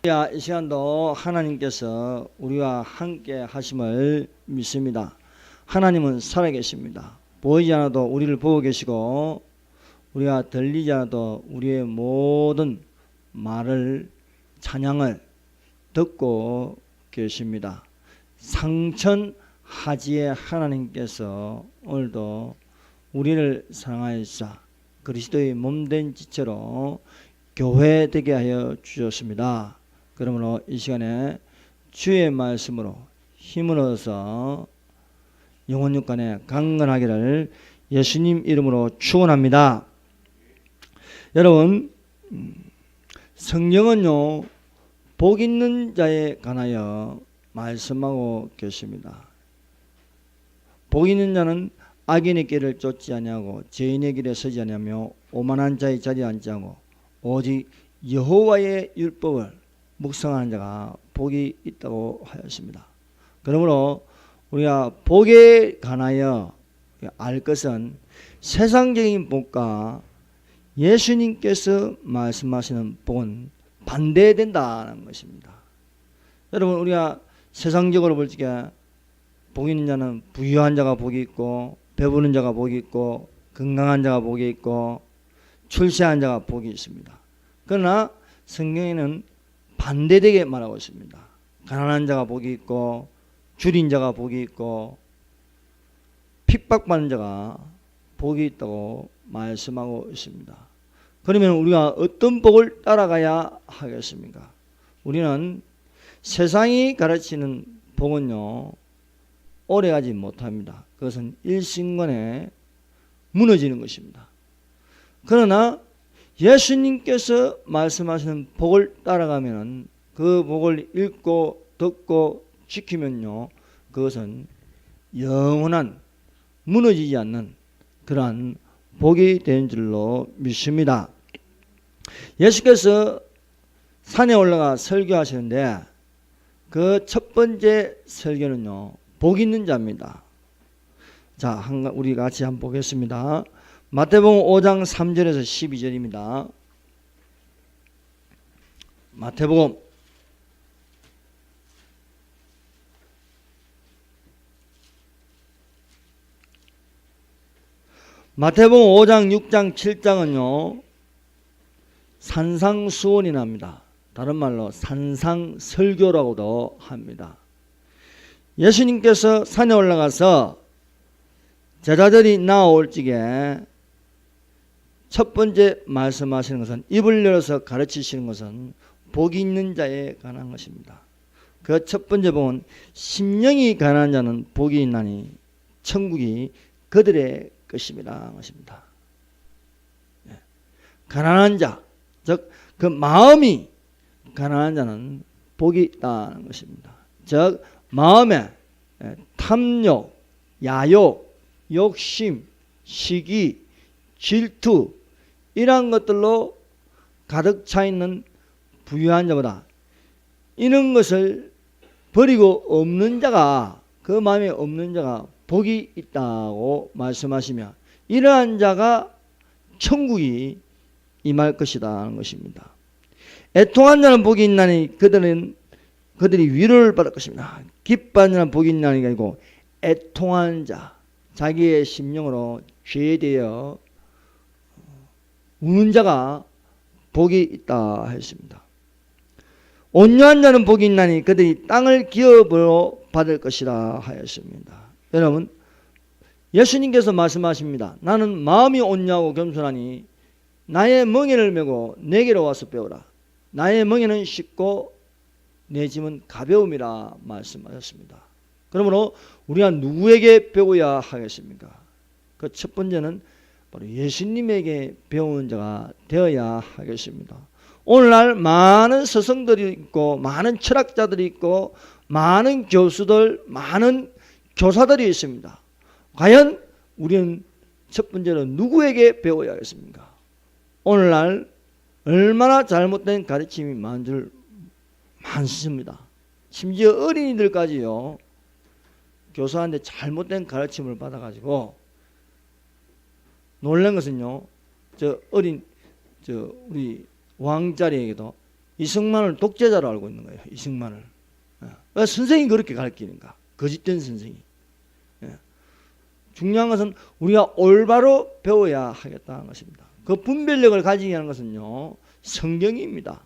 이 시간도 하나님께서 우리와 함께 하심을 믿습니다. 하나님은 살아계십니다. 보이지 않아도 우리를 보고 계시고 우리가 들리지 않아도 우리의 모든 말을 찬양을 듣고 계십니다. 상천하지의 하나님께서 오늘도 우리를 사랑하여사 그리스도의 몸된 지체로 교회 되게 하여 주셨습니다. 그러므로 이 시간에 주의 말씀으로 힘을 얻어서 영혼 육간에 강건하기를 예수님 이름으로 축원합니다. 여러분, 성경은요 복 있는 자에 관하여 말씀하고 계십니다. 복 있는 자는 악인의 길을 쫓지 아니하고 죄인의 길에 서지 아니하며 오만한 자의 자리에 앉지 않고 오직 여호와의 율법을 묵상하는 자가 복이 있다고 하였습니다. 그러므로 우리가 복에 관하여 알 것은 세상적인 복과 예수님께서 말씀하시는 복은 반대된다는 것입니다. 여러분, 우리가 세상적으로 볼 적에 복 있는 자는 부유한 자가 복이 있고 배부른 자가 복이 있고 건강한 자가 복이 있고 출세한 자가 복이 있습니다. 그러나 성경에는 반대되게 말하고 있습니다. 가난한 자가 복이 있고 줄인 자가 복이 있고 핍박받는 자가 복이 있다고 말씀하고 있습니다. 그러면 우리가 어떤 복을 따라가야 하겠습니까? 우리는 세상이 가르치는 복은요 오래가지 못합니다. 그것은 일순간에 무너지는 것입니다. 그러나 예수님께서 말씀하시는 복을 따라가면 그 복을 읽고 듣고 지키면요 그것은 영원한 무너지지 않는 그러한 복이 된 줄로 믿습니다. 예수께서 산에 올라가 설교하시는데 그 첫 번째 설교는요 복 있는 자입니다. 자, 우리 같이 한번 보겠습니다. 마태복음 5장 3절에서 12절입니다. 마태복음 5장 6장 7장은요 산상수원이 납니다. 다른 말로 산상설교라고도 합니다. 예수님께서 산에 올라가서 제자들이 나올 적에 첫 번째 말씀하시는 것은 입을 열어서 가르치시는 것은 복이 있는 자에 관한 것입니다. 그 첫 번째 복은 심령이 가난한 자는 복이 있나니 천국이 그들의 것입니다. 것입니다. 가난한 자, 즉 그 마음이 가난한 자는 복이 있다는 것입니다. 즉 마음에 탐욕, 야욕, 욕심, 시기, 질투 이러한 것들로 가득 차 있는 부유한 자보다 이런 것을 버리고 없는 자가 그 마음에 없는 자가 복이 있다고 말씀하시며 이러한 자가 천국이 임할 것이다 하는 것입니다. 애통한 자는 복이 있나니 그들이 위로를 받을 것입니다. 기뻐하는 자는 복이 있나니 아니고 애통한 자 자기의 심령으로 죄에 대하여 우는 자가 복이 있다 했습니다. 온유한 자는 복이 있나니 그들이 땅을 기업으로 받을 것이라 하였습니다. 여러분, 예수님께서 말씀하십니다. 나는 마음이 온유하고 겸손하니 나의 멍에를 메고 내게로 와서 배우라. 나의 멍에는 쉽고 내 짐은 가벼움이라 말씀하셨습니다. 그러므로 우리가 누구에게 배워야 하겠습니까? 그 첫 번째는 바로 예수님에게 배우는 자가 되어야 하겠습니다. 오늘날 많은 스승들이 있고 많은 철학자들이 있고 많은 교수들, 많은 교사들이 있습니다. 과연 우리는 첫 번째로 누구에게 배워야 하겠습니까? 오늘날 얼마나 잘못된 가르침이 많습니다. 심지어 어린이들까지요 교사한테 잘못된 가르침을 받아가지고 놀란 것은요 우리 왕자리에게도 이승만을 독재자로 알고 있는 거예요. 이승만을. 왜 선생이 그렇게 가르치는가? 거짓된 선생이. 중요한 것은 우리가 올바로 배워야 하겠다는 것입니다. 그 분별력을 가지게 하는 것은요, 성경입니다.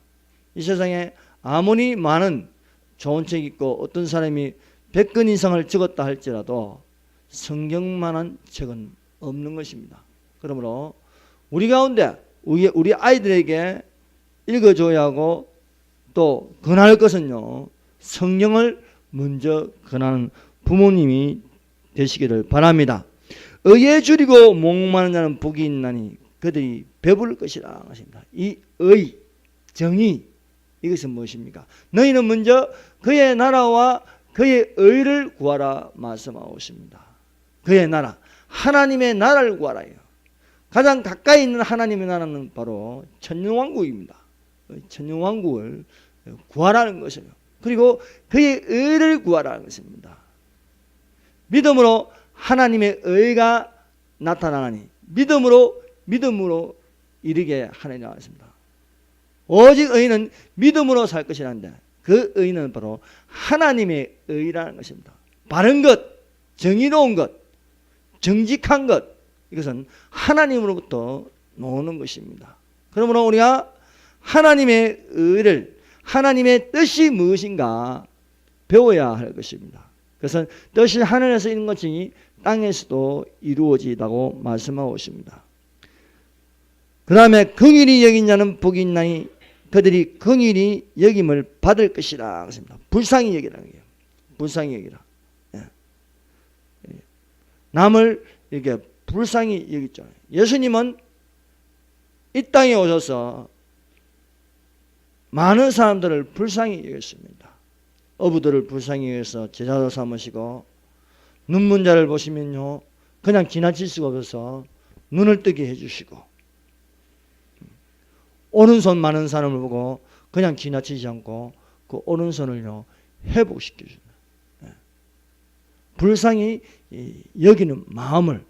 이 세상에 아무리 많은 좋은 책이 있고 어떤 사람이 100권 이상을 적었다 할지라도 성경만한 책은 없는 것입니다. 그러므로 우리 가운데 우리 아이들에게 읽어줘야 하고 또 권할 것은요, 성경을 먼저 권하는 부모님이 되시기를 바랍니다. 의에 줄이고 목마른 자는 복이 있나니 그들이 배부를 것이라 하십니다. 이 의, 정의, 이것은 무엇입니까? 너희는 먼저 그의 나라와 그의 의를 구하라 말씀하고 있습니다. 그의 나라, 하나님의 나라를 구하라요. 가장 가까이 있는 하나님의 나라는 바로 천년왕국입니다. 천년왕국을 구하라는 것이에요. 그리고 그의 의를 구하라는 것입니다. 믿음으로 하나님의 의가 나타나니 믿음으로 이르게 하느니라 했습니다. 오직 의는 믿음으로 살 것이라는데 그 의는 바로 하나님의 의라는 것입니다. 바른 것, 정의로운 것, 정직한 것, 이것은 하나님으로부터 나오는 것입니다. 그러므로 우리가 하나님의 의를, 하나님의 뜻이 무엇인가 배워야 할 것입니다. 그것은 뜻이 하늘에서 있는 것이 땅에서도 이루어지다고 말씀하고 있습니다. 그 다음에 긍휼히 여긴 자는 복이 있나니 그들이 긍휼히 여김을 받을 것이라 하십니다. 불쌍히 여기라는 거예요. 불쌍히 여기라. 남을 이렇게 불쌍히 여겼죠. 예수님은 이 땅에 오셔서 많은 사람들을 불쌍히 여겼습니다. 어부들을 불쌍히 여겨서 제자로 삼으시고, 눈먼 자를 보시면요 그냥 지나칠 수가 없어서 눈을 뜨게 해주시고, 오른손 많은 사람을 보고 그냥 지나치지 않고 그 오른손을요 회복시켜줍니다. 불쌍히 여기는 마음을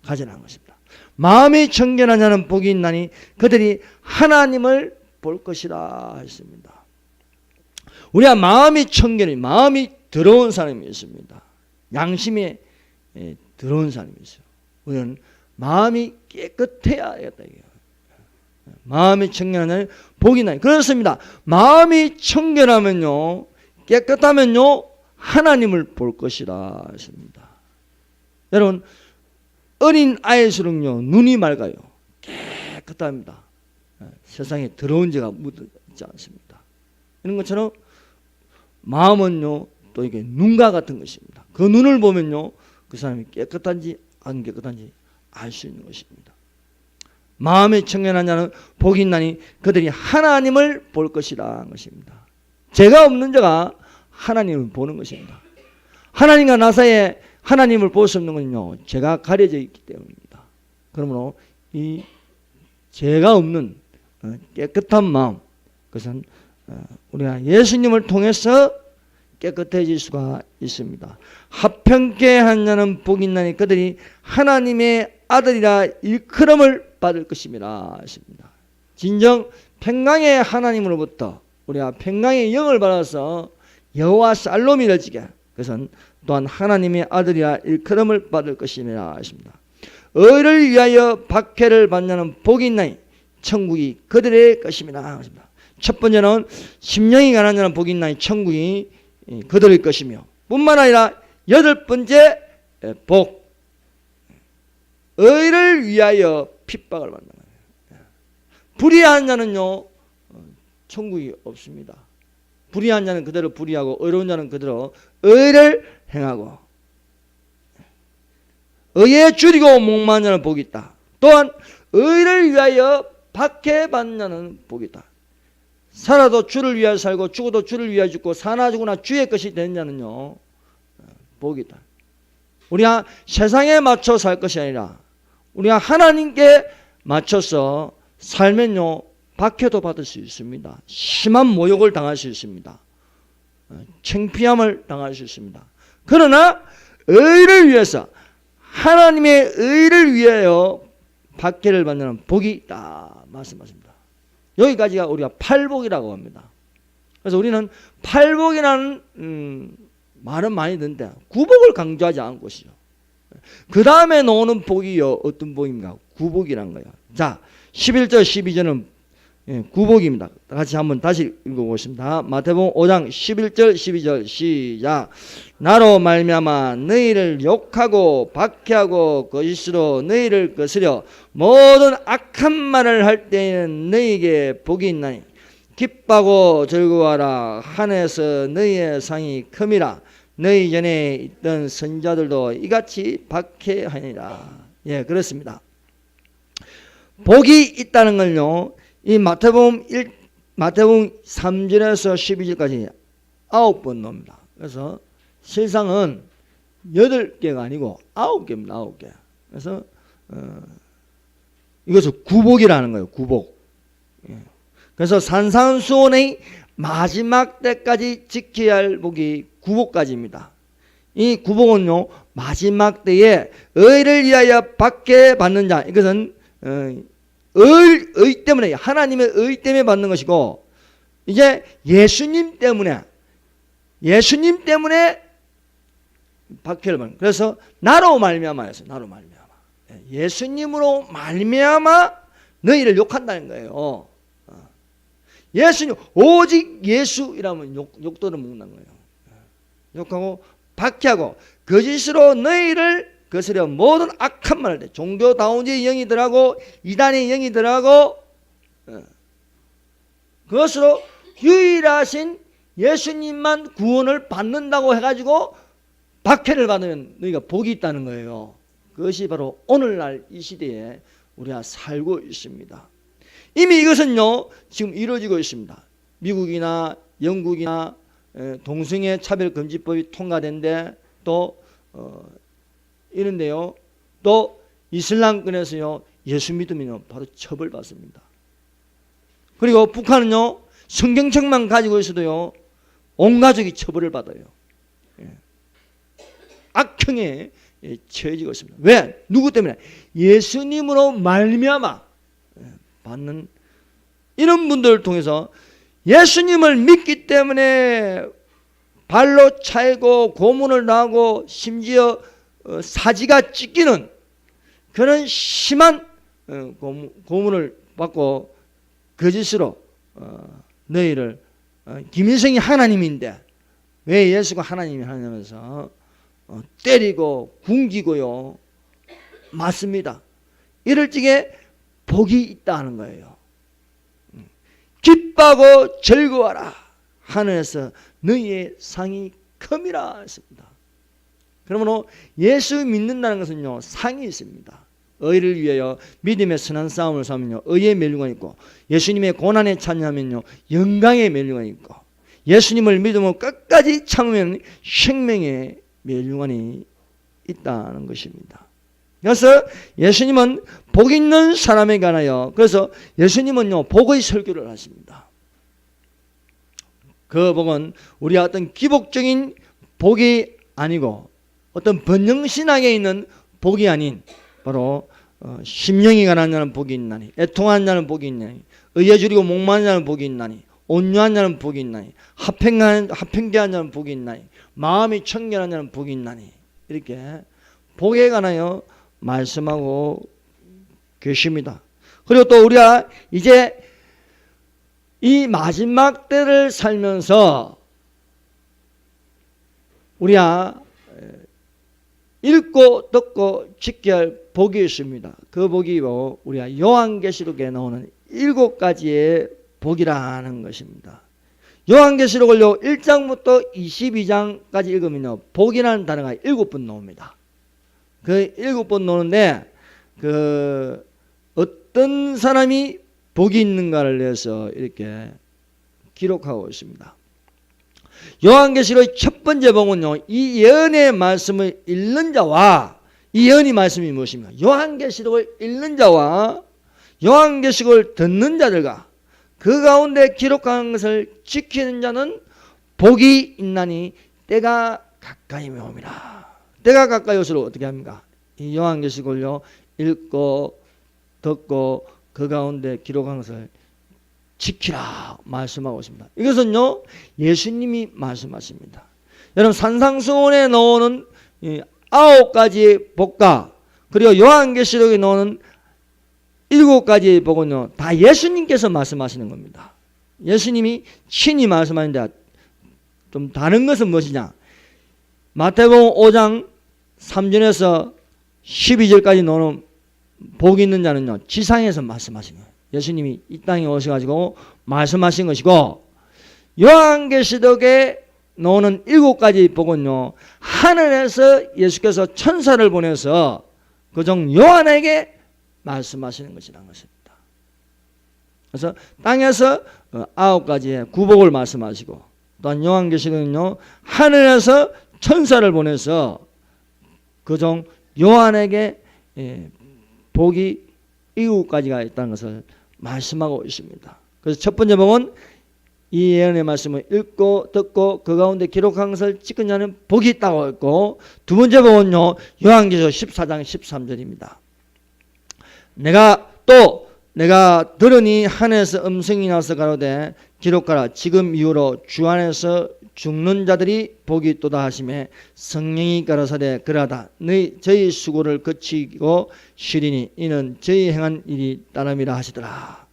가져라는 것입니다. 마음이 청결한 자는 복이 있나니 그들이 하나님을 볼 것이라 했습니다. 우리가 마음이 청결히, 마음이 더러운 사람이 있습니다. 양심에 더러운 사람이 있어요. 우리는 마음이 깨끗해야 하겠다. 마음이 청결한 자는 복이 있나니. 그렇습니다. 마음이 청결하면요, 깨끗하면요 하나님을 볼 것이라 했습니다. 여러분, 어린 아이일수록요 눈이 맑아요. 깨끗합니다. 세상에 더러운 죄가 묻지 않습니다. 이런 것처럼 마음은요 또 이게 눈과 같은 것입니다. 그 눈을 보면요 그 사람이 깨끗한지 안 깨끗한지 알 수 있는 것입니다. 마음이 청결한 자는 복이 있나니 그들이 하나님을 볼 것이라 한 것입니다. 죄가 없는 자가 하나님을 보는 것입니다. 하나님과 나 사이에 하나님을 볼 수 없는 것은요 죄가 가려져 있기 때문입니다. 그러므로 이 죄가 없는 깨끗한 마음, 그것은 우리가 예수님을 통해서 깨끗해질 수가 있습니다. 합평케 한 자는 복이 있나니 그들이 하나님의 아들이라 일컬음을 받을 것임이라 했습니다. 진정 평강의 하나님으로부터 우리가 평강의 영을 받아서 여호와 살롬이를 지게, 그것은 또한 하나님의 아들이라 일컬음을 받을 것임이라 했습니다. 의를 위하여 박해를 받는 복이 있나니 천국이 그들의 것임이라 했습니다. 첫 번째는 심령이 가난한 자는 복이 있나니 천국이 그들의 것이며, 뿐만 아니라 여덟 번째 복, 의를 위하여 핍박을 받는 거예요. 불의한 자는요 천국이 없습니다. 불의한 자는 그대로 불의하고 의로운 자는 그대로 의를 행하고, 의에 줄이고 목마른 자는 복이 있다. 또한 의를 위하여 박해받는 자는 복이 있다. 살아도 주를 위하여 살고 죽어도 주를 위하여 죽고 사나 죽으나 주의 것이 되는 자는요 복이 있다. 우리가 세상에 맞춰 살 것이 아니라 우리가 하나님께 맞춰서 살면요 박해도 받을 수 있습니다. 심한 모욕을 당할 수 있습니다. 창피함을 당할 수 있습니다. 그러나 의를 위해서, 하나님의 의를 위하여 박해를 받는 복이 있다 말씀하십니다. 여기까지가 우리가 팔복이라고 합니다. 그래서 우리는 팔복이라는 말은 많이 듣는데 구복을 강조하지 않은 것이죠. 그 다음에 나오는 복이요, 어떤 복입니까? 구복이란 거예요. 자, 11절 12절은 구복입니다. 같이 한번 다시 읽어보겠습니다. 마태복음 5장 11절 12절 시작. 나로 말미암아 너희를 욕하고 박해하고 거짓으로 너희를 거스려 모든 악한 말을 할 때에는 너희에게 복이 있나니 기뻐하고 즐거워하라. 하늘에서 너희의 상이 큼이라. 너희 전에 있던 선자들도 이같이 박해하니라. 예, 그렇습니다. 복이 있다는 걸요, 이 마태복음 3절에서 12절까지 9번 나옵니다. 그래서 실상은 8개가 아니고 9개입니다. 9개. 그래서 이것을 구복이라는 거예요. 구복. 예. 그래서 산상수훈의 마지막 때까지 지켜야 할 복이 구복까지입니다. 이 구복은요, 마지막 때에 의를 위하여 받게 받는 자, 이것은 의 때문에, 하나님의 의 때문에 받는 것이고, 이제 예수님 때문에 박해를 받는. 그래서 나로 말미암아였어요. 나로 말미암아. 예수님으로 말미암아 너희를 욕한다는 거예요. 예수님, 오직 예수이라면 욕도를 먹는 거예요. 욕하고 박해하고 거짓으로 너희를 거스려 모든 악한 말을 해. 종교다운지의 영이들하고 이단의 영이들하고 그것으로 유일하신 예수님만 구원을 받는다고 해가지고 박해를 받으면 너희가 복이 있다는 거예요. 그것이 바로 오늘날 이 시대에 우리가 살고 있습니다. 이미 이것은요, 지금 이루어지고 있습니다. 미국이나 영국이나 동성애 차별금지법이 통과된데 또 이런데요, 또 이슬람권에서요, 예수 믿으면 바로 처벌받습니다. 그리고 북한은요, 성경책만 가지고 있어도요, 온 가족이 처벌을 받아요. 악형에 처해지고 있습니다. 왜? 누구 때문에? 예수님으로 말미암아 받는 이런 분들을 통해서 예수님을 믿기 때문에 발로 차이고 고문을 당하고 심지어 사지가 찢기는 그런 심한 고문을 받고 거짓으로 너희를 김일성이 하나님인데 왜 예수가 하나님이 하냐면서 때리고 굶기고요, 맞습니다. 이럴 적에 복이 있다는 거예요. 기뻐하고 즐거워하라. 하늘에서 너희의 상이 큼이라 했습니다. 그러므로 예수 믿는다는 것은요, 상이 있습니다. 의를 위하여 믿음의 선한 싸움을 싸우면요, 의의 멸류관이 있고, 예수님의 고난에 참여하면요, 영광의 멸류관이 있고, 예수님을 믿으면 끝까지 참으면 생명의 멸류관이 있다는 것입니다. 그래서 예수님은 복 있는 사람에 관하여, 그래서 예수님은요, 복의 설교를 하십니다. 그 복은 우리가 어떤 기복적인 복이 아니고 어떤 번영신학에 있는 복이 아닌 바로 심령이 가난한 자는 복이 있나니, 애통하는 자는 복이 있나니, 의에 줄이고 목마른 자는 복이 있나니, 온유한 자는 복이 있나니, 합행대한 자는 복이 있나니, 마음이 청결한 자는 복이 있나니, 이렇게 복에 관하여 말씀하고 계십니다. 그리고 또 우리가 이제 이 마지막 때를 살면서 우리가 읽고 듣고 지켜야 할 복이 있습니다. 그 복이 우리가 요한계시록에 나오는 7가지의 복이라는 것입니다. 요한계시록을요, 1장부터 22장까지 읽으면요, 복이라는 단어가 7번 나옵니다. 그 7번 나오는데 어떤 사람이 복이 있는가를 위해서 이렇게 기록하고 있습니다. 요한계시록의 첫 번째 복은요, 이 예언의 말씀을 읽는 자와, 이 예언의 말씀이 무엇입니까? 요한계시록을 읽는 자와 요한계시록을 듣는 자들과 그 가운데 기록한 것을 지키는 자는 복이 있나니 때가 가까이 옵니다. 때가 가까이 올수록 어떻게 합니까? 이 요한계시록을요, 읽고 듣고 그 가운데 기록한 것을 지키라 말씀하고 있습니다. 이것은요 예수님이 말씀하십니다. 여러분 산상수훈에 나오는 9가지의 복과 그리고 요한계시록에 나오는 7가지의 복은요 다 예수님께서 말씀하시는 겁니다. 예수님이 친히 말씀하는데 좀 다른 것은 무엇이냐? 마태복음 5장 3절에서 12절까지 나오는 복이 있는 자는요 지상에서 말씀하신 거예요. 예수님이 이 땅에 오셔가지고 말씀하신 것이고, 요한계시록에 나오는 7가지 복은요 하늘에서 예수께서 천사를 보내서 그중 요한에게 말씀하시는 것이라는 것입니다. 그래서 땅에서 9가지의 구복을 말씀하시고, 또한 요한계시록은요 하늘에서 천사를 보내서 그중 요한에게 복이 7가지가 있다는 것을 말씀하고 있습니다. 그래서 첫 번째 복은 이 예언의 말씀을 읽고 듣고 그 가운데 기록한 것을 지킨 자는 복이 있다고 했고, 두 번째 복은요 요한계시록 14장 13절입니다. 내가 들으니 하늘에서 음성이 나서 가로되 기록하라. 지금 이후로 주 안에서 죽는 자들이 복이 있도다 하시매 성령이 가라사대 그러하다. 저희 수고를 그치고 쉬리니 이는 저희 행한 일이 따름이라 하시더라.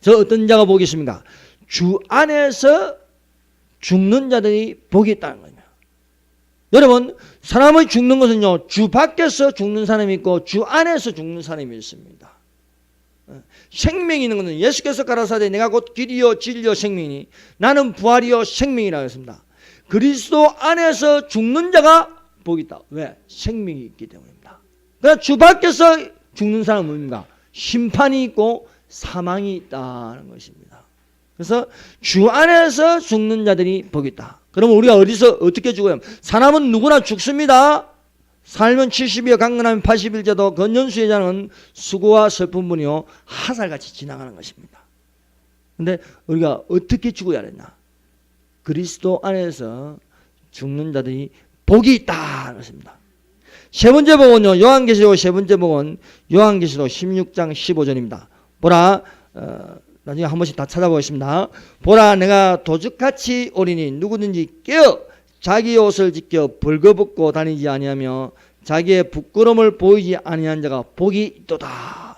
저 어떤 자가 복이 있습니까? 주 안에서 죽는 자들이 복이 있다는 거예요. 여러분, 사람이 죽는 것은요 주 밖에서 죽는 사람이 있고 주 안에서 죽는 사람이 있습니다. 생명이 있는 것은 예수께서 가라사대 내가 곧 길이요 진리요 생명이니 나는 부활이요 생명이라고 했습니다. 그리스도 안에서 죽는 자가 복이 있다. 왜? 생명이 있기 때문입니다. 그러나 주 밖에서 죽는 사람은 뭡니까? 심판이 있고 사망이 있다는 것입니다. 그래서 주 안에서 죽는 자들이 복이 있다. 그러면 우리가 어디서 어떻게 죽어요? 사람은 누구나 죽습니다. 살면 70이요 강건하면 80일째도 건전수의 자는 수고와 슬픔뿐이요 하살같이 지나가는 것입니다. 그런데 우리가 어떻게 죽어야 되냐? 그리스도 안에서 죽는 자들이 복이 있다는 것입니다. 세 번째 복은요 요한계시록 세 번째 복은 요한계시록 16장 15절입니다. 보라, 나중에 한 번씩 다 찾아보겠습니다. 보라, 내가 도둑같이 오리니 누구든지 깨어 자기 옷을 지켜 벌거벗고 다니지 아니하며 자기의 부끄러움을 보이지 아니한 자가 복이 있도다.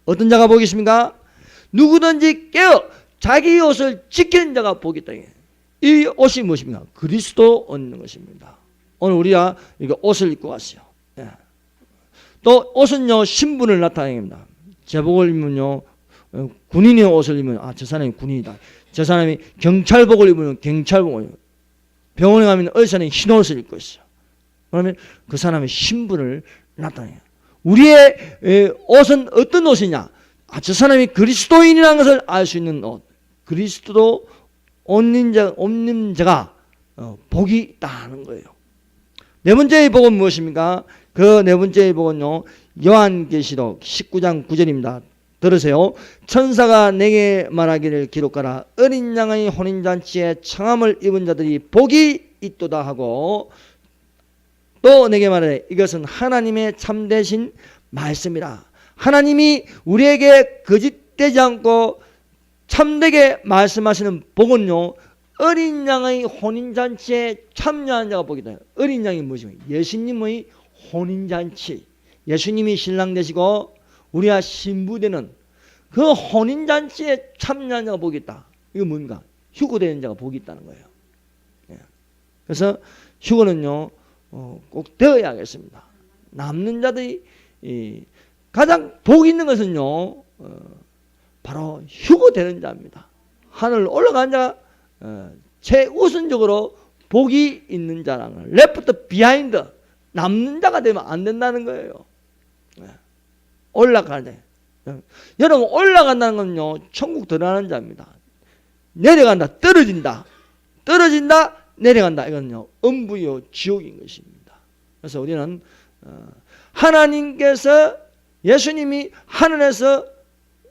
어떤 자가 복이 있습니까? 누구든지 깨어 자기 옷을 지키는 자가 복이 있다. 이 옷이 무엇입니까? 그리스도 옷 있는 것입니다. 오늘 우리가 이거 옷을 입고 왔어요. 또 옷은요 신분을 나타냅니다. 제복을 입으면요 군인의 옷을 입으면 저 사람이 군인이다. 저 사람이 경찰복을 입으면 경찰복을 입어요. 병원에 가면 의사는 흰 옷을 입고 있어요. 그러면 그 사람의 신분을 나타내요. 우리의 옷은 어떤 옷이냐? 저 사람이 그리스도인이라는 것을 알 수 있는 옷. 그리스도 없는 자가 복이 있다는 거예요. 네 번째의 복은 무엇입니까? 그 네 번째의 복은요 요한계시록 19장 9절입니다. 들으세요. 천사가 내게 말하기를 기록하라. 어린 양의 혼인잔치에 청함을 입은 자들이 복이 있도다 하고, 또 내게 말하되 이것은 하나님의 참되신 말씀이라. 하나님이 우리에게 거짓되지 않고 참되게 말씀하시는 복은요 어린 양의 혼인잔치에 참여한 자가 복이다. 어린 양이 무엇입니까? 예수님의 혼인잔치. 예수님이 신랑 되시고 우리가 신부되는 그 혼인잔치에 참여한 자가 복이 있다. 이거 뭡니까? 휴거되는 자가 복이 있다는 거예요. 그래서 휴거는요 꼭 되어야겠습니다. 남는 자들이 가장 복이 있는 것은요 바로 휴거되는 자입니다. 하늘 올라간 자가 최우선적으로 복이 있는 자라는 거예요. 레프트 비하인드, 남는 자가 되면 안 된다는 거예요. 올라가는 자. 여러분 올라간다는 건요 천국 들어가는 자입니다. 내려간다, 떨어진다, 내려간다. 이건요 음부요 지옥인 것입니다. 그래서 우리는 하나님께서 예수님이 하늘에서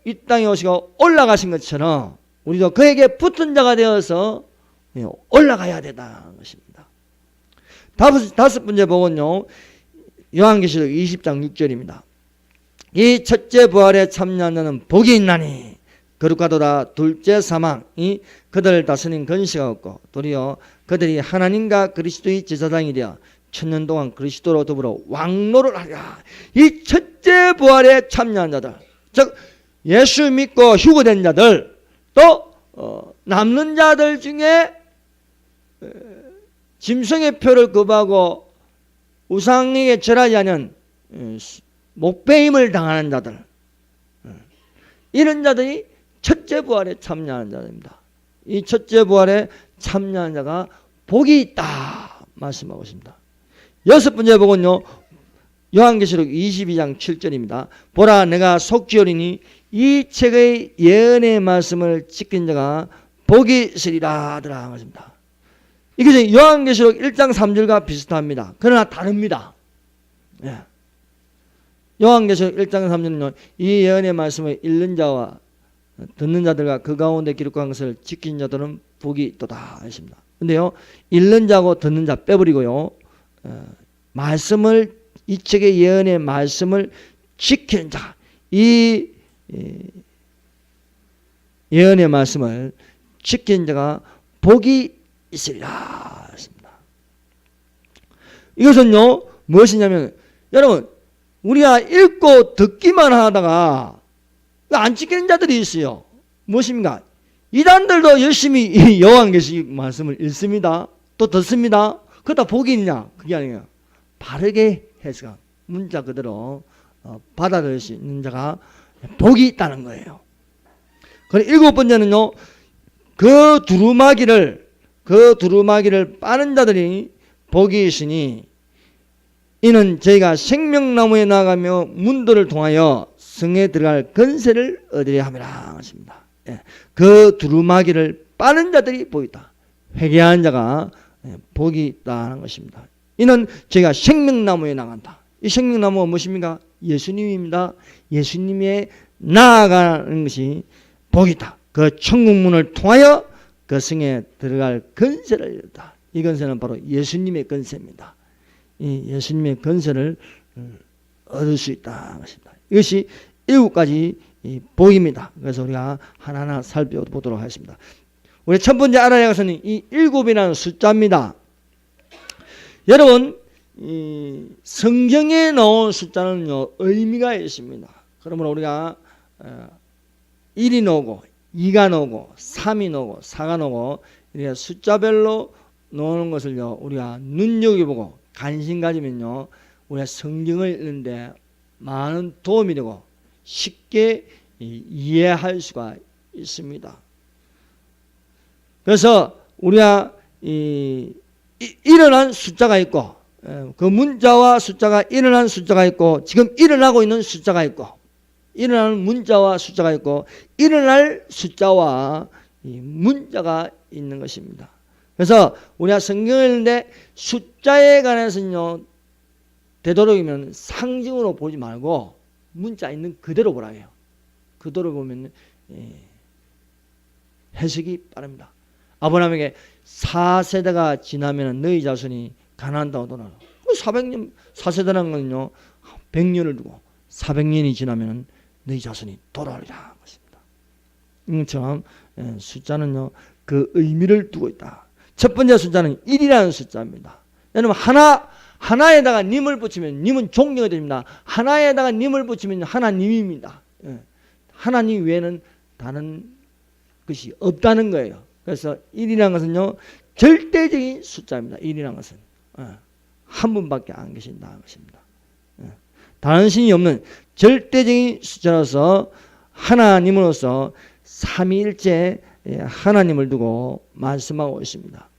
이 땅에 오시고 올라가신 것처럼 우리도 그에게 붙은 자가 되어서 올라가야 된다는 것입니다. 다섯 번째 복은요 요한계시록 20장 6절입니다. 이 첫째 부활에 참여한 자는 복이 있나니 거룩하도다. 둘째 사망이 그들 다스린 권세가 없고 도리어 그들이 하나님과 그리스도의 제사장이 되어 천년 동안 그리스도로 더불어 왕노를 하리라. 이 첫째 부활에 참여한 자들, 즉 예수 믿고 휴거된 자들, 또 남는 자들 중에 짐승의 표를 거부하고 우상에게 절하지 않은 목배임을 당하는 자들, 이런 자들이 첫째 부활에 참여하는 자들입니다. 이 첫째 부활에 참여하는 자가 복이 있다 말씀하고 있습니다. 여섯 번째 복은요, 요한계시록 22장 7절입니다. 보라, 내가 속죄하리니 이 책의 예언의 말씀을 지킨 자가 복이 있으리라 하더라 하십니다. 이것이 요한계시록 1장 3절과 비슷합니다. 그러나 다릅니다. 예. 요한계시록 1장 3절은요, 이 예언의 말씀을 읽는 자와 듣는 자들과 그 가운데 기록한 것을 지킨 자들은 복이 있도다 하십니다. 근데요, 읽는 자고 듣는 자 빼버리고요, 말씀을, 이 책의 예언의 말씀을 지키는 자, 이 예언의 말씀을 지키는 자가 복이 있으리라 했습니다. 이것은요, 무엇이냐면, 여러분, 우리가 읽고 듣기만 하다가 안 지키는 자들이 있어요. 무엇입니까? 이단들도 열심히 이 요한계시록 말씀을 읽습니다. 또 듣습니다. 그러다 복이 있냐? 그게 아니에요. 바르게 해석, 문자 그대로 받아들일 수 있는 자가 복이 있다는 거예요. 그리고 일곱 번째는요, 그 두루마기를 빠는 자들이 복이 있으니 이는 저희가 생명나무에 나가며 문들을 통하여 성에 들어갈 권세를 얻으려 함이라 하십니다. 예. 그 두루마기를 빠는 자들이 복이 있다. 회개한 자가 복이 있다는 것입니다. 이는 저희가 생명나무에 나간다. 이 생명나무가 무엇입니까? 예수님입니다. 예수님에 나아가는 것이 복이 있다. 그 천국문을 통하여 그 성에 들어갈 권세를 얻다. 이 권세는 바로 예수님의 권세입니다. 이 예수님의 권세를 얻을 수 있다는 것입니다. 이것이 일곱 가지 복입니다. 그래서 우리가 하나하나 살펴보도록 하겠습니다. 우리 첫 번째 알아야 할 것은 이 일곱이라는 숫자입니다. 여러분, 이 성경에 나온 숫자는요, 의미가 있습니다. 그러면 우리가 1이 나오고 2가 나오고 3이 나오고 4가 나오고 이렇게 숫자별로 나오는 것을요, 우리가 눈여겨보고 관심 가지면요, 우리가 성경을 읽는데 많은 도움이 되고 쉽게 이해할 수가 있습니다. 그래서 우리가 일어난 숫자가 있고, 그 문자와 숫자가 일어난 숫자가 있고, 지금 일어나고 있는 숫자가 있고, 일어나는 문자와 숫자가 있고, 일어날 숫자와 문자가 있는 것입니다. 그래서 우리가 성경을 읽는데 숫자에 관해서는요, 되도록이면 상징으로 보지 말고 문자 있는 그대로 보라 해요. 그대로 보면 해석이 빠릅니다. 아브라함에게 4세대가 지나면 너희 자손이 가나안 땅으로 돌아가라. 400년, 4세대라는 건요, 100년을 두고 400년이 지나면 너희 자손이 돌아오리라 것입니다. 이처럼 숫자는요, 그 의미를 두고 있다. 첫 번째 숫자는 1이라는 숫자입니다. 여러분, 하나에다가 님을 붙이면 님은 존경이 됩니다. 하나에다가 님을 붙이면 하나님입니다. 하나님 외에는 다른 것이 없다는 거예요. 그래서 1이라는 것은요, 절대적인 숫자입니다. 1이라는 것은 한 분밖에 안 계신다는 것입니다. 다른 신이 없는 절대적인 숫자로서 하나님으로서 삼위일체 하나님을 두고 말씀하고 있습니다.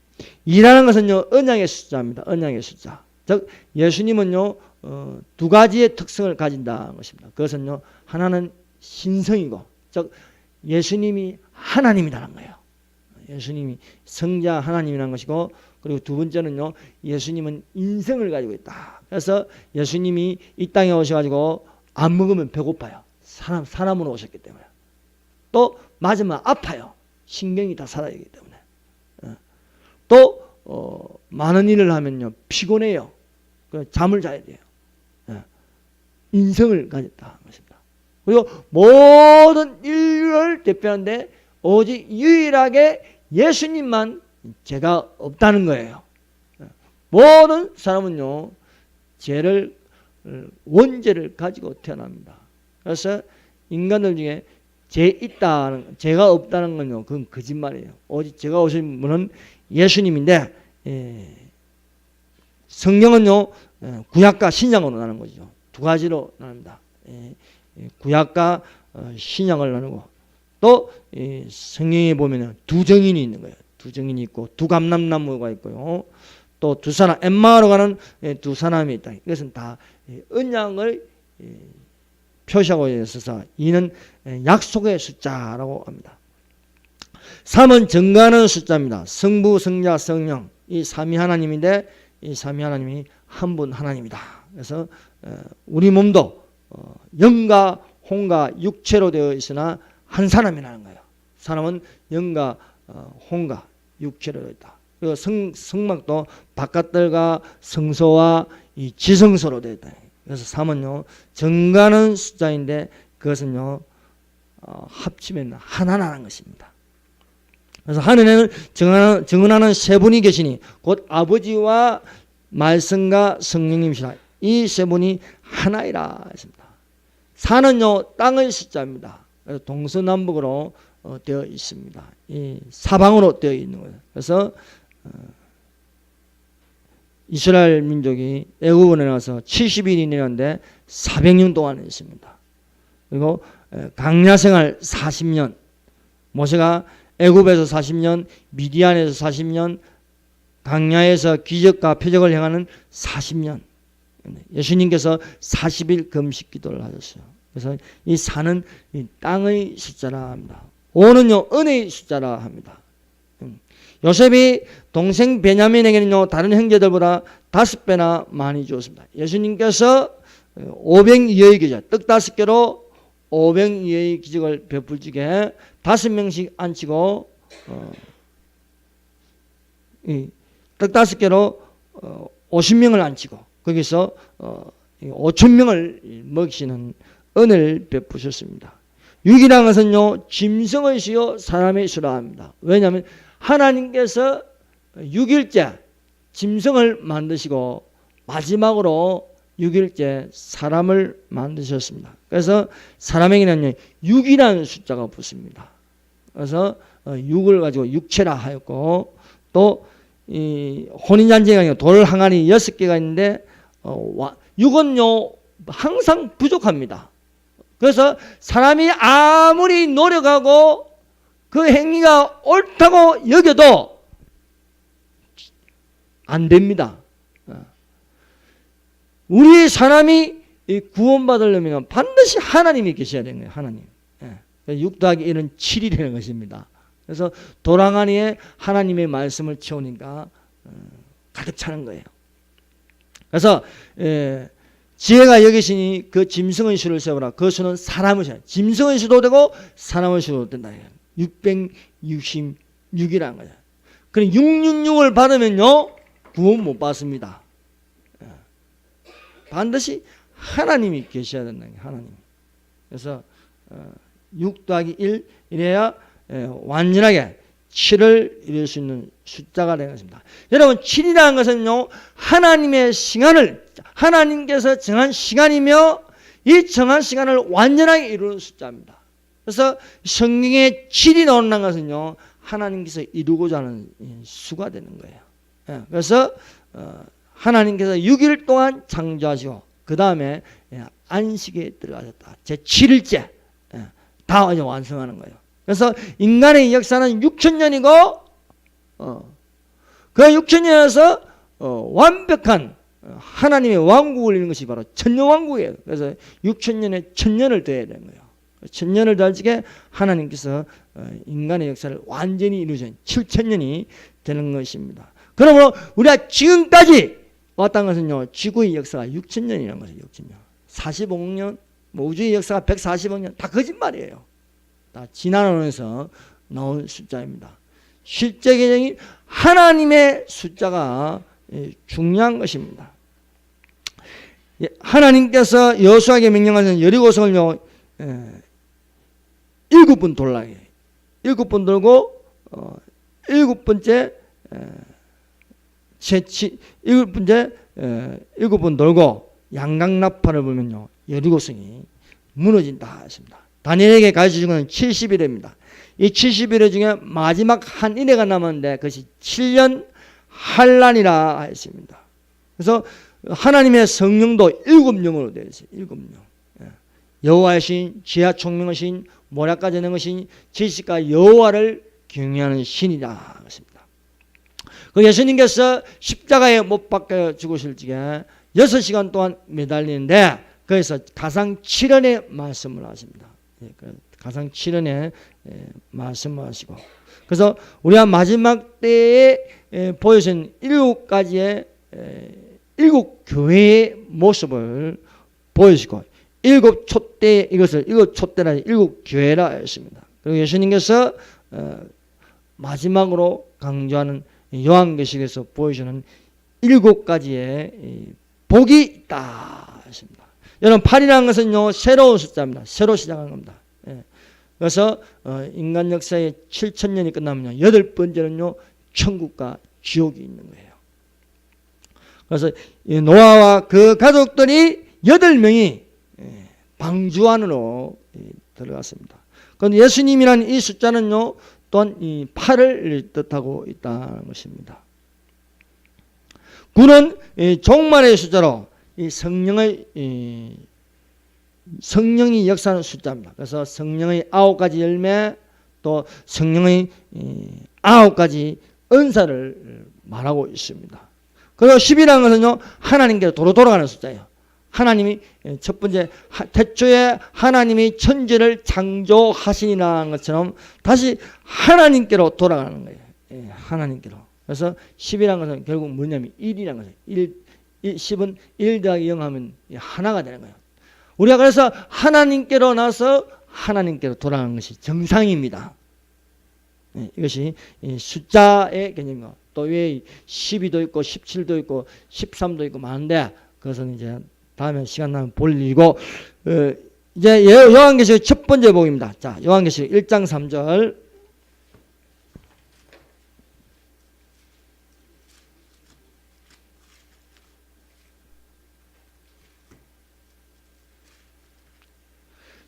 2라는 것은요, 언약의 숫자입니다. 언약의 숫자. 즉 예수님은요, 두 가지의 특성을 가진다는 것입니다. 그것은요, 하나는 신성이고, 즉 예수님이 하나님이라는 거예요. 예수님이 성자 하나님이라는 것이고, 그리고 두 번째는요, 예수님은 인성을 가지고 있다. 그래서 예수님이 이 땅에 오셔가지고 안 먹으면 배고파요. 사람으로 오셨기 때문에. 또 맞으면 아파요. 신경이 다 살아있기 때문에. 또 많은 일을 하면요, 피곤해요. 잠을 자야 돼요. 인성을 가졌다는 것입니다. 그리고 모든 인류를 대표하는데 오직 유일하게 예수님만 죄가 없다는 거예요. 모든 사람은요, 죄를, 원죄를 가지고 태어납니다. 그래서 인간들 중에 죄가 없다는 건요, 그건 거짓말이에요. 오직 죄가 오신 분은 예수님인데, 성경은요, 구약과 신약으로 나누는 거죠. 두 가지로 나눕니다. 구약과 신약을 나누고, 또 성경에 보면 두 정인이 있는 거예요. 두 정인이 있고, 두 감람나무가 있고요. 또 두 사람, 엠마오로 가는 두 사람이 있다. 이것은 다 언약을 표시하고 있어서 이는 약속의 숫자라고 합니다. 3은 증거하는 숫자입니다. 성부, 성자, 성령, 이 삼위 하나님인데 이 삼위 하나님이 한 분 하나님이다. 그래서 우리 몸도 영과 혼과 육체로 되어 있으나 한 사람이라는 거예요. 사람은 영과 혼과 육체로 되어 있다. 그리고 성막도 바깥들과 성소와 이 지성소로 되어 있다. 그래서 3은요, 증거하는 숫자인데 그것은요, 합치면 하나라는 것입니다. 그래서 하늘에는 증언하는 세 분이 계시니 곧 아버지와 말씀과 성령님이시라. 이 세 분이 하나이라 했습니다. 4는요, 땅의 숫자입니다. 그래서 동서남북으로 되어 있습니다. 이 사방으로 되어 있는 거예요. 그래서 이스라엘 민족이 애굽에 나와서 70일이 내렸는데 400년 동안 있습니다. 그리고 광야 생활 40년, 모세가 애굽에서 40년, 미디안에서 40년, 광야에서 기적과 표적을 행하는 40년. 예수님께서 40일 금식 기도를 하셨어요. 그래서 이 4는 이 땅의 숫자라 합니다. 5는요, 은혜의 숫자라 합니다. 요셉이 동생 베냐민에게는요, 다른 형제들보다 5배나 많이 주었습니다. 예수님께서 500여의 기적, 떡 5개로 500여의 기적을 베풀 적에 5명씩 앉히고 떡 5개로 50명을 앉히고 거기서 5,000명을 먹이시는 은혜를 베푸셨습니다. 6이라는 것은요, 짐승의 수요 사람의 수라 합니다. 왜냐하면 하나님께서 6일째 짐승을 만드시고 마지막으로 6일째 사람을 만드셨습니다. 그래서 사람에게는 6이라는 숫자가 붙습니다. 그래서 6을 가지고 육체라 하였고, 또 이 혼인잔치가 돌 항아리 6개가 있는데 6은요 항상 부족합니다. 그래서 사람이 아무리 노력하고 그 행위가 옳다고 여겨도 안 됩니다. 우리 사람이 구원받으려면 반드시 하나님이 계셔야 되는 거예요. 하나님. 6 더하기 1은 7이라는 것입니다. 그래서 도랑아니에 하나님의 말씀을 채우니까 가득 차는 거예요. 그래서 지혜가 여기시니 그 짐승의 수를 세우라. 그 수는 사람의 수. 짐승의 수도 되고 사람의 수도 된다. 666이라는 거죠. 그럼 666을 받으면요 구원 못 받습니다. 반드시 하나님이 계셔야 된다는 거예요. 하나님. 그래서 6 더하기 1 이래야 완전하게 7을 이룰 수 있는 숫자가 되는 것입니다. 여러분 7이라는 것은요 하나님의 시간을 하나님께서 정한 시간이며 이 정한 시간을 완전하게 이루는 숫자입니다. 그래서 성경에 7이 나오는 것은요 하나님께서 이루고자 하는 수가 되는 거예요. 그래서 하나님께서 6일 동안 창조하시고 그 다음에 안식에 들어가셨다. 제 7일째 다 완성하는 거예요. 그래서 인간의 역사는 6,000년이고 그 6,000년에서 완벽한 하나님의 왕국을 이루는 것이 바로 천년왕국이에요. 그래서 6,000년에 1,000년을 더해야 되는 거예요. 1,000년을 더할 적에 하나님께서 인간의 역사를 완전히 이루신 7,000년이 되는 것입니다. 그러므로 우리가 지금까지 왔다는 것은요 지구의 역사가 6,000년이라는 거죠. 6,000년 45억 년 우주의 역사가 140억 년 다 거짓말이에요. 다 진화론에서 나온 숫자입니다. 실제 계정인 하나님의 숫자가 중요한 것입니다. 하나님께서 여호수아에게 명령하신 여리고성을요 7번 돌라 해요. 7번 돌고 7번째 7번 돌고 양강나팔을 불면요 여리고성이 무너진다 했습니다. 다니엘에게 가르쳐준 것은 70일입니다. 이 70일 중에 마지막 한 일회가 남았는데 그것이 7년 한란이라 했습니다. 그래서 하나님의 성령도 7영으로 되어 있어요. 7영. 여호와의 신, 지하 총명의 신, 모략과 전능의 신, 지식과 여호와를 경외하는 신이다 했습니다. 그 예수님께서 십자가에 못 박혀 죽으실 적에 6시간 동안 매달리는데 그래서 가상 7원의 말씀을 하십니다. 가상 7원의 말씀을 하시고 그래서 우리가 마지막 때에 보여준 7가지의 7교회의 모습을 보여주고 7촛대 이것을 7촛대라 7교회라 했습니다. 그리고 예수님께서 마지막으로 강조하는 요한계시록에서 보여주는 7가지의 복이 있다 했습니다. 여러분 8이라는 것은요 새로운 숫자입니다. 새로 시작한 겁니다. 그래서 인간 역사의 7,000년이 끝나면요 8번째는요 천국과 지옥이 있는 거예요. 그래서 노아와 그 가족들이 8명이 방주 안으로 들어갔습니다. 그런데 예수님이라는 이 숫자는요 또한 이 8을 뜻하고 있다는 것입니다. 9는 종말의 숫자로 이 성령이 역사하는 숫자입니다. 그래서 성령의 9가지 열매 또 성령의 9가지 은사를 말하고 있습니다. 그리고 10이라는 것은요 하나님께로 돌아가는 숫자예요. 하나님이 첫 번째 태초에 하나님이 천지를 창조하시니라는 것처럼 다시 하나님께로 돌아가는 거예요. 하나님께로. 그래서 10이라는 것은 결국 뭐냐면 1이라는 거예요. 10은 1 더하기 0 하면 하나가 되는 거예요. 우리가 그래서 하나님께로 나서 하나님께로 돌아가는 것이 정상입니다. 이것이 숫자의 개념이고 또 왜 12도 있고 17도 있고 13도 있고 많은데 그것은 이제 다음에 시간 나면 볼 일이고 이제 요한계시록 첫 번째 복입니다. 자, 요한계시록 1장 3절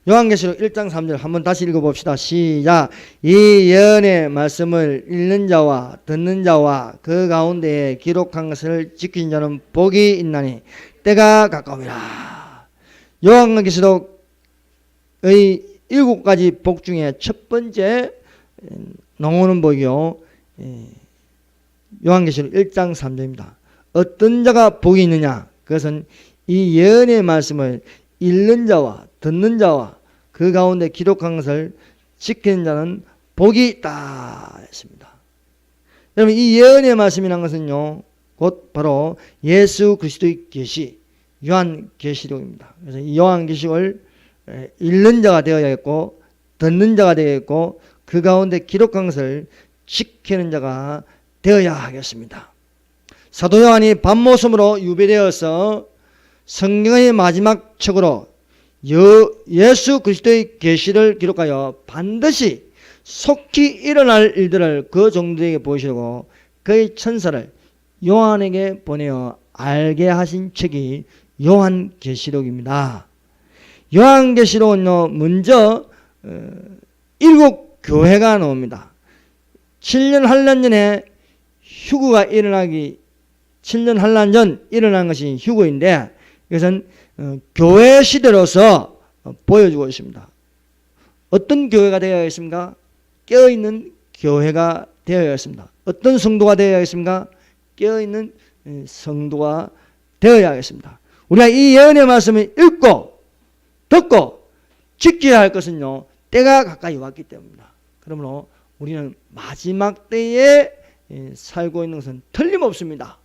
요한계시록 1장 3절 한번 다시 읽어봅시다. 시작. 이 예언의 말씀을 읽는 자와 듣는 자와 그 가운데에 기록한 것을 지키는 자는 복이 있나니 때가 가까움이라. 요한계시록의 7가지 복 중에 첫 번째 나오는 복이요 요한계시록 1장 3절입니다. 어떤 자가 복이 있느냐? 그것은 이 예언의 말씀을 읽는 자와 듣는 자와 그 가운데 기록한 것을 지키는 자는 복이 있다 했습니다. 여러분 이 예언의 말씀이라는 것은요 곧 바로 예수 그리스도의 계시 요한계시록입니다. 그래서 이 요한계시록을 읽는 자가 되어야겠고 듣는 자가 되어야겠고 그 가운데 기록한 것을 지키는 자가 되어야 하겠습니다. 사도 요한이 밤모섬으로 유배되어서 성경의 마지막 책으로 예수 그리스도의 계시를 기록하여 반드시 속히 일어날 일들을 그 종들에게 보이시고 그의 천사를 요한에게 보내어 알게 하신 책이 요한계시록입니다. 요한계시록은요 먼저 7교회가 나옵니다. 7년 한란 전에 휴거가 일어나기 7년 한란 전 일어난 것이 휴거인데 이것은 교회 시대로서 보여주고 있습니다. 어떤 교회가 되어야겠습니까? 깨어있는 교회가 되어야겠습니다. 어떤 성도가 되어야겠습니까? 깨어있는 성도가 되어야겠습니다. 우리가 이 예언의 말씀을 읽고 듣고 지켜야 할 것은요 때가 가까이 왔기 때문입니다. 그러므로 우리는 마지막 때에 살고 있는 것은 틀림없습니다.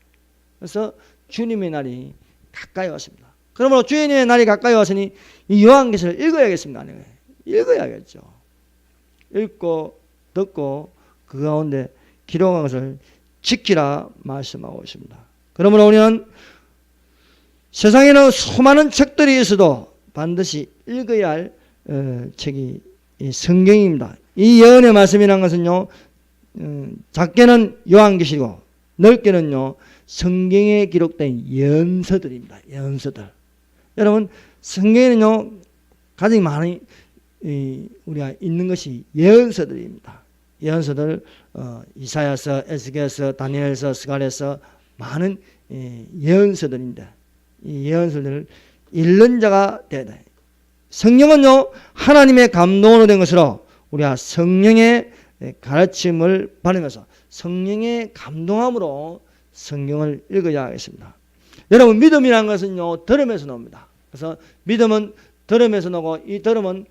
그래서 주님의 날이 가까이 왔습니다. 그러므로 주님의 날이 가까이 왔으니 이 요한계시록을 읽어야겠습니다. 읽어야겠죠. 읽고 듣고 그 가운데 기록한 것을 지키라 말씀하고 있습니다. 그러므로 우리는 세상에는 수많은 책들이 있어도 반드시 읽어야 할 책이 이 성경입니다. 이 예언의 말씀이라는 것은요, 작게는 요한계시고 넓게는요 성경에 기록된 예언서들입니다. 예언서들. 여러분 성경에는요 가장 많이 우리가 읽는 것이 예언서들입니다. 예언서들 이사야서, 에스겔서, 다니엘서, 스가랴서 많은 예언서들인데 이 예언서들을 읽는 자가 되어야 돼. 성령은요 하나님의 감동으로 된 것으로 우리가 성령의 가르침을 받으면서 성령의 감동함으로 성경을 읽어야 하겠습니다. 여러분 믿음이라는 것은요 들음에서 나옵니다. 그래서 믿음은 들음에서 나오고 이 들음은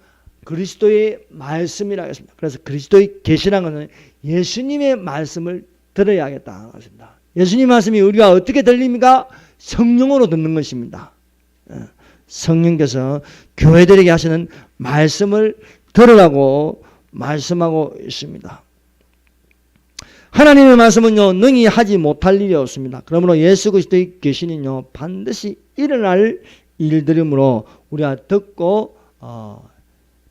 그리스도의 말씀이라 하겠습니다. 그래서 그리스도의 계시라는 것은 예수님의 말씀을 들어야 하겠다 하겠습니다. 예수님 말씀이 우리가 어떻게 들립니까? 성령으로 듣는 것입니다. 성령께서 교회들에게 하시는 말씀을 들으라고 말씀하고 있습니다. 하나님의 말씀은요 능히 하지 못할 일이 없습니다. 그러므로 예수 그리스도의 계시는요 반드시 일어날 일들이므로 우리가 듣고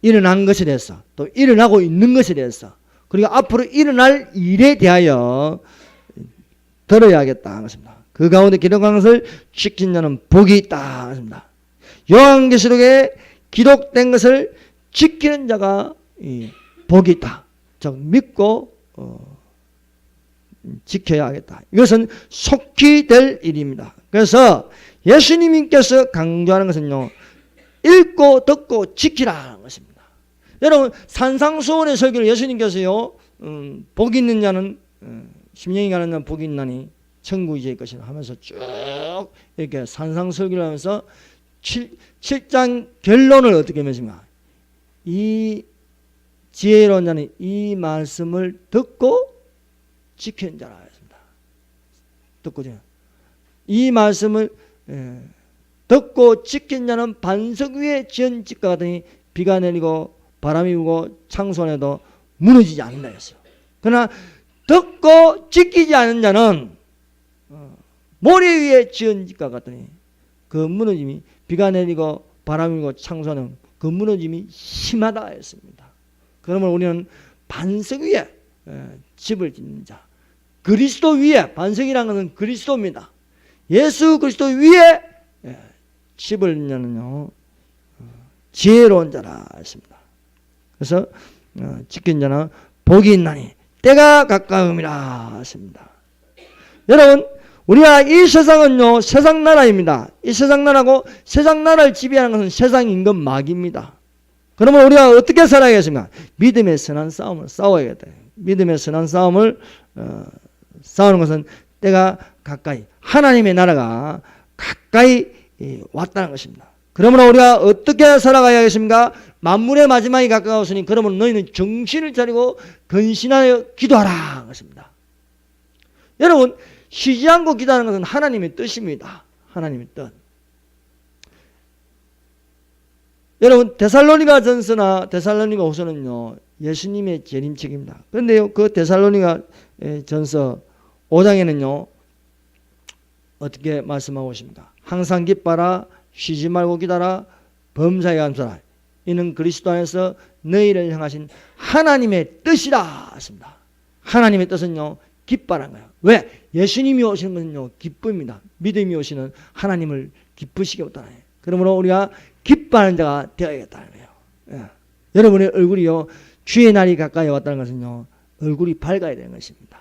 일어난 것에 대해서 또 일어나고 있는 것에 대해서 그리고 앞으로 일어날 일에 대하여 들어야겠다 하겠습니다. 그 가운데 기록한 것을 지킨 자는 복이 있다 하겠습니다. 요한계시록에 기록된 것을 지키는 자가 복이 있다. 즉 믿고 지켜야 하겠다. 이것은 속히 될 일입니다. 그래서 예수님께서 강조하는 것은요 읽고 듣고 지키라는 것입니다. 여러분 산상수훈의 설교를 예수님께서요 복이 있는 자는 심령이 가는 자는 복이 있나니 천국이 제 것이라 하면서 쭉 이렇게 산상설교를 하면서 7장 결론을 어떻게 맺습니까? 이 지혜로운 자는 이 말씀을 듣고 지키는 자라 했습니다. 듣고 이 말씀을 듣고 지킨 자는 반석 위에 지은 집과 같으니 비가 내리고 바람이 불고 창수해도 무너지지 않는다 했어요. 그러나 듣고 지키지 않은 자는 모래 위에 지은 집과 같더니 그 무너짐이 비가 내리고 바람이 불고 창수하는 그 무너짐이 심하다 했습니다. 그러면 우리는 반석 위에 집을 짓는 자, 그리스도 위에, 반석이라는 것은 그리스도입니다. 예수 그리스도 위에 집을 짓는요 지혜로운 자라 했습니다. 그래서 지킨 자는 복이 있나니 때가 가까움이라 했습니다. 여러분 우리가 이 세상은요 세상 나라입니다. 이 세상 나라고 세상 나라를 지배하는 것은 세상 임금 마귀입니다. 그러면 우리가 어떻게 살아야겠습니까? 믿음의 선한 싸움을 싸워야겠다. 믿음의 선한 싸움을 싸우는 것은 때가 가까이 하나님의 나라가 가까이 왔다는 것입니다. 그러므로 우리가 어떻게 살아가야겠습니까? 만물의 마지막이 가까웠으니 그러면 너희는 정신을 차리고 근신하여 기도하라 것입니다. 여러분 쉬지 않고 기도하는 것은 하나님의 뜻입니다. 하나님의 뜻. 여러분 데살로니가 전서나 데살로니가 후서는요 예수님의 재림책입니다. 그런데요 그 데살로니가 전서 5장에는요 어떻게 말씀하고 있습니까? 항상 기뻐라, 쉬지 말고 기도하라, 범사에 감사하라. 이는 그리스도 안에서 너희를 향하신 하나님의 뜻이라 했습니다. 하나님의 뜻은요 기뻐라는 거예요. 왜? 예수님이 오시는 것은요 기쁨입니다. 믿음이 오시는 하나님을 기쁘시게 했다는 거예요. 그러므로 우리가 기뻐하는 자가 되어야겠다는 거예요. 예. 여러분의 얼굴이요 주의 날이 가까이 왔다는 것은요 얼굴이 밝아야 되는 것입니다.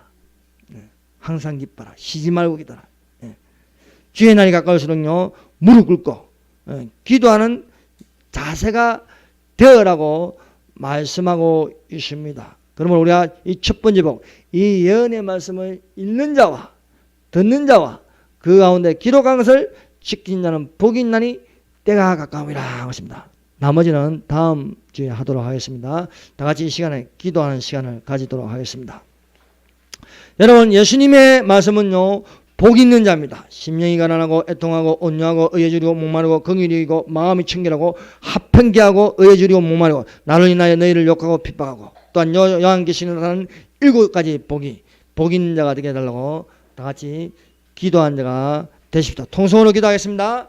예. 항상 기뻐라, 쉬지 말고 기도하라. 예. 주의 날이 가까울수록요 무릎 꿇고 기도하는 자세가 되어라고 말씀하고 있습니다. 그러면 우리가 이 첫 번째 복, 이 예언의 말씀을 읽는 자와 듣는 자와 그 가운데 기록한 것을 지킨 자는 복이 있나니 때가 가까움이라 하십니다. 나머지는 다음 주에 하도록 하겠습니다. 다 같이 이 시간에 기도하는 시간을 가지도록 하겠습니다. 여러분 예수님의 말씀은요 복 있는 자입니다. 심령이 가난하고 애통하고 온유하고 의에 주리고 목마르고 긍휼히 여기고 마음이 청결하고 합평기하고 의에 주리고 목마르고 나를 인하여 너희를 욕하고 핍박하고 또한 요한계시록에는 7가지 복 있는 자가 되게 해달라고 다 같이 기도한 자가 되십시오. 통성으로 기도하겠습니다.